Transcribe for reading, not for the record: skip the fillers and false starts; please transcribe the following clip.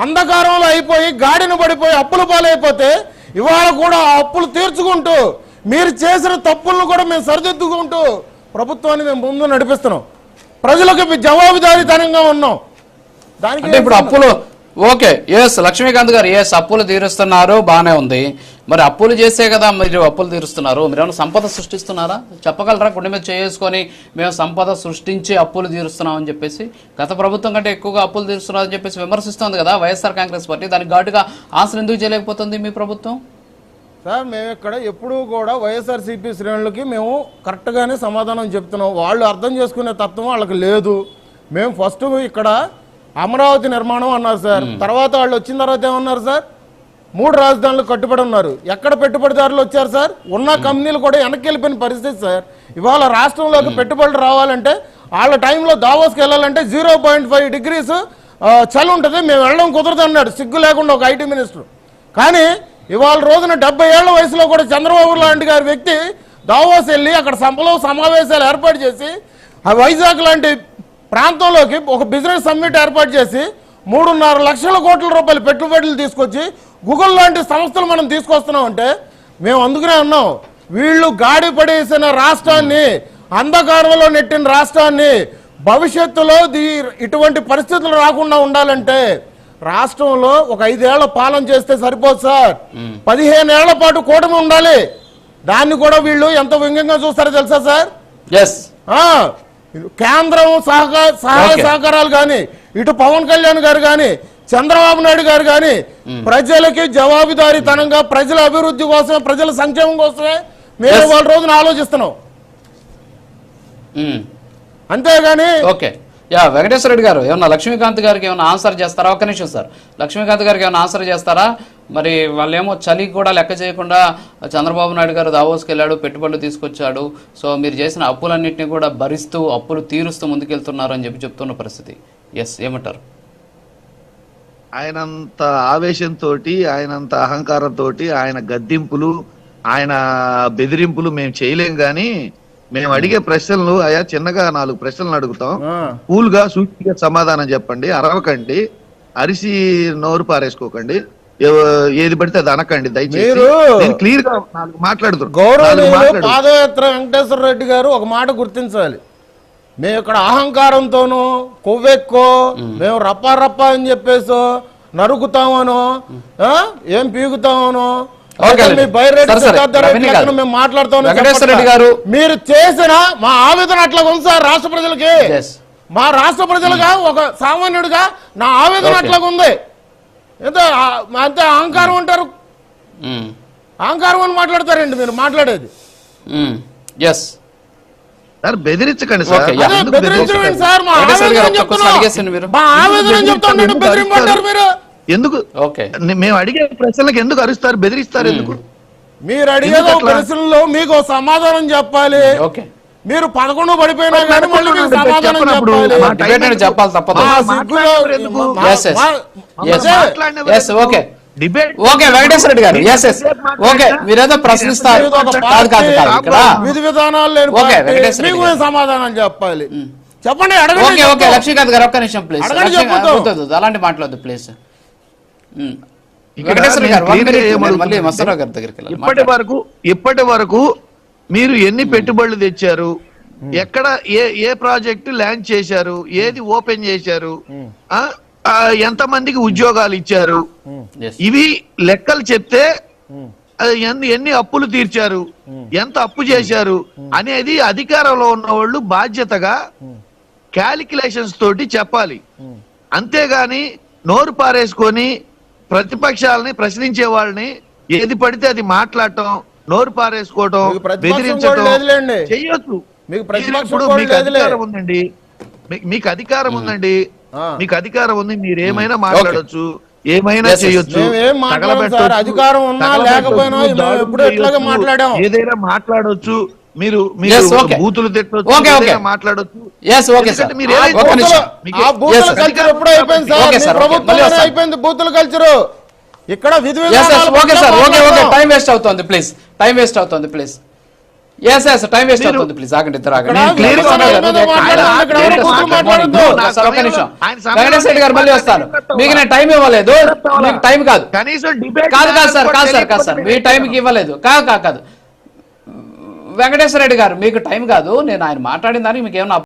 అంధకారంలో అయిపోయి గాడిన పడిపోయి అప్పుల పాలైపోతే ఇవాళ కూడా ఆ అప్పులు తీర్చుకుంటూ మీరు చేసిన తప్పులను కూడా మేము సరిదిద్దుకుంటూ ప్రభుత్వాన్ని మేము ముందు నడిపిస్తున్నాం. ప్రజలకు జవాబుదారీతనంగా ఉన్నాం. దానికి ఇప్పుడు అప్పులు ఓకే ఎస్ లక్ష్మీకాంత్ గారు అప్పులు తీరుస్తున్నారు బానే ఉంది. మరి అప్పులు చేసే కదా మీరు అప్పులు తీరుస్తున్నారు. మీరు ఏమైనా సంపద సృష్టిస్తున్నారా? చెప్పగలరా? గుండె మీద చేసుకొని మేము సంపద సృష్టించి అప్పులు తీరుస్తున్నాం అని చెప్పేసి గత ప్రభుత్వం కంటే ఎక్కువగా అప్పులు తీరుస్తున్నారని చెప్పేసి విమర్శిస్తోంది కదా వైఎస్ఆర్ కాంగ్రెస్ పార్టీ. దానికి ఘాటుగా ఆన్సర్ ఎందుకు చేయలేకపోతుంది మీ ప్రభుత్వం? సార్ మేము ఇక్కడ ఎప్పుడూ కూడా వైఎస్ఆర్సీపీ శ్రేణులకి మేము కరెక్ట్గానే సమాధానం చెప్తున్నాం. వాళ్ళు అర్థం చేసుకునే తత్వం వాళ్ళకి లేదు. మేము ఫస్ట్ ఇక్కడ అమరావతి నిర్మాణం అన్నారు సార్. తర్వాత వాళ్ళు వచ్చిన తర్వాత ఏమన్నారు సార్? 3 రాజధానులు కట్టుబడి ఉన్నారు. ఎక్కడ పెట్టుబడిదారులు వచ్చారు సార్? ఉన్న కంపెనీలు కూడా వెనక్కి వెళ్ళిపోయిన పరిస్థితి సార్. ఇవాళ రాష్ట్రంలోకి పెట్టుబడులు రావాలంటే వాళ్ళ టైంలో దావోస్కి వెళ్ళాలంటే 0.5 degrees చలి ఉంటుంది. మేము వెళ్ళడం కుదరదు అన్నాడు సిగ్గు లేకుండా ఒక ఐటీ మినిస్టర్. కానీ ఇవాళ రోజున 70 ఏళ్ల వయసులో కూడా చంద్రబాబు లాంటి గారి వ్యక్తి దావోస్ వెళ్ళి అక్కడ సమావేశాలు ఏర్పాటు చేసి ఆ వైజాగ్ లాంటి ప్రాంతంలోకి ఒక బిజినెస్ సమ్మిట్ ఏర్పాటు చేసి 3.5 లక్షల కోట్ల రూపాయలు పెట్టుబడులు తీసుకొచ్చి గూగుల్ లాంటి సంస్థలు మనం తీసుకొస్తున్నాం అంటే మేము అందుకనే అన్నాం, వీళ్ళు గాడి పడేసిన రాష్ట్రాన్ని, అంధకారంలో నెట్టిన రాష్ట్రాన్ని భవిష్యత్తులో ఇటువంటి పరిస్థితులు రాకుండా ఉండాలంటే రాష్ట్రంలో ఒక 5 ఏళ్ల పాలన చేస్తే సరిపోదు సార్. 15 ఏళ్ల పాటు కూటమి ఉండాలి. దాన్ని కూడా వీళ్ళు ఎంత వ్యంగ్యంగా చూస్తారో తెలుసా సార్? కేంద్రం సహాయ సహకారాలు కానీ, ఇటు పవన్ కళ్యాణ్ గారు కానీ, చంద్రబాబు నాయుడు గారు కానీ ప్రజలకి జవాబుదారీతనంగా ప్రజల అభివృద్ధి కోసమే, ప్రజల సంక్షేమం కోసమే మేము వాళ్ళ రోజున ఆలోచిస్తున్నాం. అంతేగాని ఓకే వెంకటేశ్వర రెడ్డి గారు ఏమన్నా లక్ష్మీకాంత్ గారికి ఏమైనా ఆన్సర్ చేస్తారా? ఒక్క నిమిషం సార్, లక్ష్మీకాంత్ గారికి ఏమైనా ఆన్సర్ చేస్తారా? మరి వాళ్ళేమో చలి కూడా లెక్క చేయకుండా చంద్రబాబు నాయుడు గారు దావోస్కి వెళ్ళాడు, పెట్టుబడులు తీసుకొచ్చాడు, సో మీరు చేసిన అప్పులన్నింటినీ కూడా భరిస్తూ అప్పులు తీరుస్తూ ముందుకెళ్తున్నారు అని చెప్తున్న పరిస్థితి. ఏమంటారు? ఆయనంత ఆవేశంతో, ఆయనంత అహంకారంతో, ఆయన గద్దింపులు, ఆయన బెదిరింపులు మేము చేయలేం. గాని మేము అడిగే ప్రశ్నలు అయ్యా చిన్నగా 4 ప్రశ్నలు అడుగుతాం. కూల్ గా సూటిగా సమాధానం చెప్పండి. అరవకండి, అరిసి నోరు పారేసుకోకండి, ఏది పడితే అది అనకండి దయచేసి. క్లియర్ గా మాట్లాడుతున్నాం. పాదయాత్ర వెంకటేశ్వర రెడ్డి గారు ఒక మాట గుర్తించాలి. మేము ఇక్కడ అహంకారంతోనూ కొవ్వెక్కో మేము రప్పా అని చెప్పేసో నరుకుతామనో ఏం పీకుతామనో మేము మాట్లాడుతాం. మీరు చేసిన మా ఆవేదన అట్లా ఉంది సార్. రాష్ట్ర ప్రజలకి, మా రాష్ట్ర ప్రజలుగా ఒక సామాన్యుడిగా నా ఆవేదన అట్లా ఉంది. అంతే అహంకారం అంటారు, అహంకారం అని మాట్లాడతారండి మీరు మాట్లాడేది. సార్ బెదిరించకండి సార్. బెదిరించండి సార్. మా ఆవేదన చెప్తాను, బెదిరింపంటారు మీరు. ఎందుకు మేము అడిగే ప్రశ్నలకు ఎందుకు అరుస్తారు, బెదిరిస్తారు ఎందుకు? మీరు అడిగే ప్రశ్నలో మీకు సమాధానం చెప్పాలి. మీరు 11 పడిపోయినా కానీ మళ్ళీ మీకు సమాధానం చెప్పాలి తప్పదు. వెంకటేశ్వర రెడ్డి గారు మీరేదో ప్రశ్నిస్తారు, విధి విధానాలు లేని సమాధానం చెప్పాలి. చెప్పండి. లక్ష్మీకాంత్ గారు ఒక్క నిమిషం ప్లీజ్, అలాంటి మాట్లాడదు ప్లీజ్. ఇప్పటి వరకు మీరు ఎన్ని పెట్టుబడులు తెచ్చారు, ఎక్కడ ఏ ప్రాజెక్టు లాంచ్ చేశారు, ఏది ఓపెన్ చేశారు, ఎంత మందికి ఉద్యోగాలు ఇచ్చారు, ఇవి లెక్కలు చెప్తే ఎన్ని అప్పులు తీర్చారు, ఎంత అప్పు చేశారు అనేది అధికారంలో ఉన్న వాళ్ళు బాధ్యతగా క్యాలిక్యులేషన్స్ తోటి చెప్పాలి. అంతేగాని నోరు పారేసుకొని ప్రతిపక్షాలని ప్రశ్నించే వాళ్ళని ఏది పడితే అది మాట్లాడటం, నోరు పారేసుకోవటం, బెదిరించడం చెయ్యొచ్చు. ఇప్పుడు మీకు అధికారం ఉందండి, మీకు అధికారం ఉందండి, మీకు అధికారం ఉంది, మీరు ఏమైనా మాట్లాడొచ్చు, ఏమైనా చేయొచ్చు, ఏదైనా మాట్లాడొచ్చు, మీరు బూతులు తిట్టొచ్చు, మాట్లాడొచ్చు. బూతుల కల్చరు ఇక్కడ టైం వేస్ట్ అవుతుంది please. Yes yes time waste అవుతుంది ప్లీజ్ ఆగండి ఇద్దరు ఆగండి ఇక్కడ clear గా వ్యవసాయం మీద మాట్లాడాలి, ఇక్కడ ఎవరు కూర్చొని మాట్లాడొద్దు. సార్, ఒక్క నిమిషం. వెంకటేశ్వర రెడ్డి గారు మళ్ళీ వస్తాను. మీకు నేను టైం ఇవ్వలేదు, మీకు టైం కాదు కనీసం డిబేట్ కాదు సార్ మీ టైంకి ఇవ్వలేదు కాదు వెంకటేశ్వర రెడ్డి గారు మీకు టైం కాదు, నేను ఆయన మాట్లాడిన దానికి మీకు ఏమన్నా